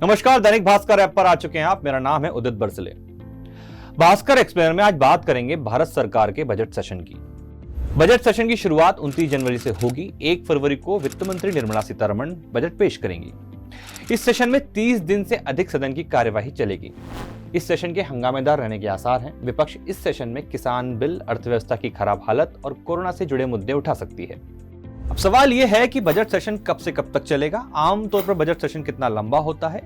नमस्कार, दैनिक भास्कर ऐप पर आ चुके हैं आप। मेरा नाम है उदित बरसले। भास्कर एक्सप्लेनर में आज बात करेंगे भारत सरकार के बजट सेशन की। बजट सेशन की शुरुआत 29 जनवरी से होगी। 1 फरवरी को वित्त मंत्री निर्मला सीतारमण बजट पेश करेंगी। इस सेशन में 30 दिन से अधिक सदन की कार्यवाही चलेगी। इस सेशन के हंगामेदार रहने के आसार हैं। विपक्ष इस सेशन में किसान बिल, अर्थव्यवस्था की खराब हालत और कोरोना से जुड़े मुद्दे उठा सकती है। अब सवाल यह है कि बजट सेशन कब से कब तक चलेगा। आमतौर पर बजट सेशन कितना लंबा होता है?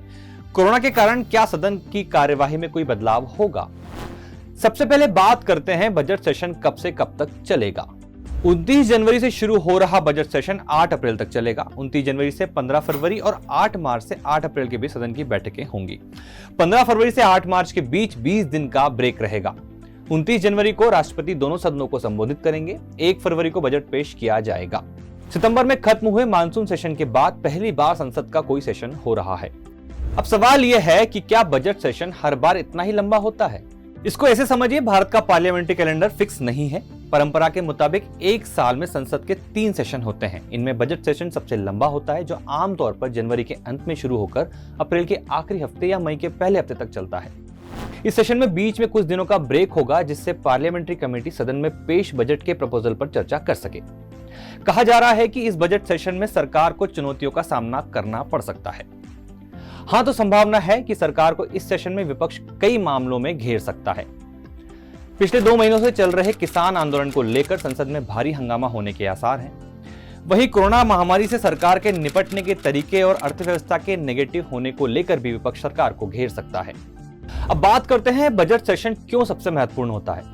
कोरोना के कारण क्या सदन की कार्यवाही में कोई बदलाव होगा? सबसे पहले बात करते हैं बजट सेशन कब से कब तक चलेगा। 29 जनवरी से शुरू हो रहा बजट सेशन 8 अप्रैल तक चलेगा। 29 जनवरी से 15 फरवरी और 8 मार्च से 8 अप्रैल के बीच सदन की बैठकें होंगी। 15 फरवरी से 8 मार्च के बीच 20 दिन का ब्रेक रहेगा। 29 जनवरी को राष्ट्रपति दोनों सदनों को संबोधित करेंगे। 1 फरवरी को बजट पेश किया जाएगा। सितंबर में खत्म हुए मानसून सेशन के बाद पहली बार संसद का कोई सेशन हो रहा है। अब सवाल यह है कि क्या बजट सेशन हर बार इतना ही लंबा होता है? इसको ऐसे समझिए, भारत का पार्लियामेंट्री कैलेंडर फिक्स नहीं है। परंपरा के मुताबिक एक साल में संसद के 3 सेशन होते हैं। इनमें बजट सेशन सबसे लंबा होता है, जो आमतौर पर जनवरी के अंत में शुरू होकर अप्रैल के आखिरी हफ्ते या मई के पहले हफ्ते तक चलता है। इस सेशन में बीच में कुछ दिनों का ब्रेक होगा, जिससे पार्लियामेंट्री कमेटी सदन में पेश बजट के प्रपोजल पर चर्चा कर सके। कहा जा रहा है कि इस बजट सेशन में सरकार को चुनौतियों का सामना करना पड़ सकता है। हां, तो संभावना है कि सरकार को इस सेशन में विपक्ष कई मामलों में घेर सकता है। पिछले 2 महीनों से चल रहे किसान आंदोलन को लेकर संसद में भारी हंगामा होने के आसार हैं। वहीं कोरोना महामारी से सरकार के निपटने के तरीके और अर्थव्यवस्था के नेगेटिव होने को लेकर भी विपक्ष सरकार को घेर सकता है। अब बात करते हैं बजट सेशन क्यों सबसे महत्वपूर्ण होता है।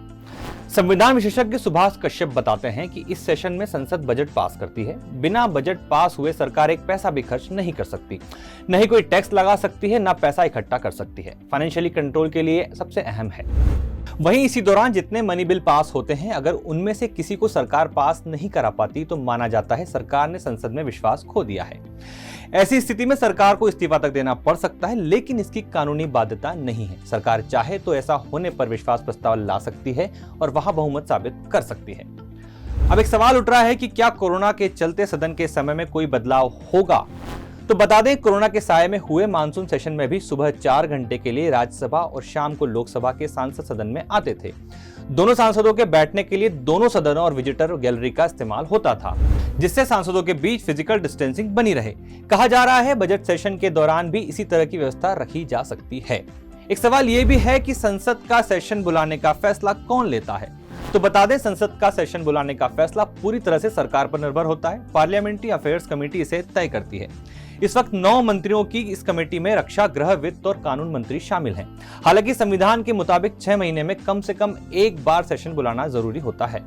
संविधान विशेषज्ञ सुभाष कश्यप बताते हैं कि इस सेशन में संसद बजट पास करती है। बिना बजट पास हुए सरकार एक पैसा भी खर्च नहीं कर सकती, न ही कोई टैक्स लगा सकती है, न पैसा इकट्ठा कर सकती है। फाइनेंशियली कंट्रोल के लिए सबसे अहम है। वहीं इसी दौरान जितने मनी बिल पास होते हैं, अगर उनमें से किसी को सरकार पास नहीं करा पाती तो माना जाता है सरकार ने संसद में विश्वास खो दिया है। ऐसी स्थिति में सरकार को इस्तीफा तक देना पड़ सकता है, लेकिन इसकी कानूनी बाध्यता नहीं है। सरकार चाहे तो ऐसा होने पर विश्वास प्रस्ताव ला सकती है और वहां बहुमत साबित कर सकती है। अब एक सवाल उठ रहा है कि क्या कोरोना के चलते सदन के समय में कोई बदलाव होगा? तो बता दें, कोरोना के साये में हुए मानसून सेशन में भी सुबह 4 घंटे के लिए राज्यसभा और शाम को लोकसभा के सांसद सदन में आते थे। दोनों सांसदों के बैठने के लिए दोनों सदनों और विजिटर गैलरी का इस्तेमाल होता था, जिससे सांसदों के बीच फिजिकल डिस्टेंसिंग बनी रहे। कहा जा रहा है बजट सेशन के दौरान भी इसी तरह की व्यवस्था रखी जा सकती है। एक सवाल यह भी है कि संसद का सेशन बुलाने का फैसला कौन लेता है? तो बता दें, संसद का सेशन बुलाने का फैसला पूरी तरह से सरकार पर निर्भर होता है। पार्लियामेंट्री अफेयर्स कमेटी इसे तय करती है। इस वक्त 9 मंत्रियों की इस कमेटी में रक्षा, गृह, वित्त और कानून मंत्री शामिल हैं। हालांकि संविधान के मुताबिक 6 महीने में कम से कम एक बार सेशन बुलाना जरूरी होता है।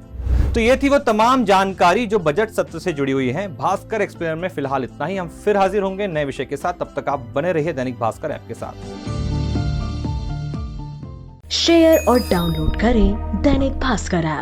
तो ये थी वो तमाम जानकारी जो बजट सत्र से जुड़ी हुई है। भास्कर एक्सप्लेनर में फिलहाल इतना ही। हम फिर हाजिर होंगे नए विषय के साथ। तब तक आप बने रहिए दैनिक भास्कर ऐप के साथ। शेयर और डाउनलोड करें दैनिक भास्कर ऐप।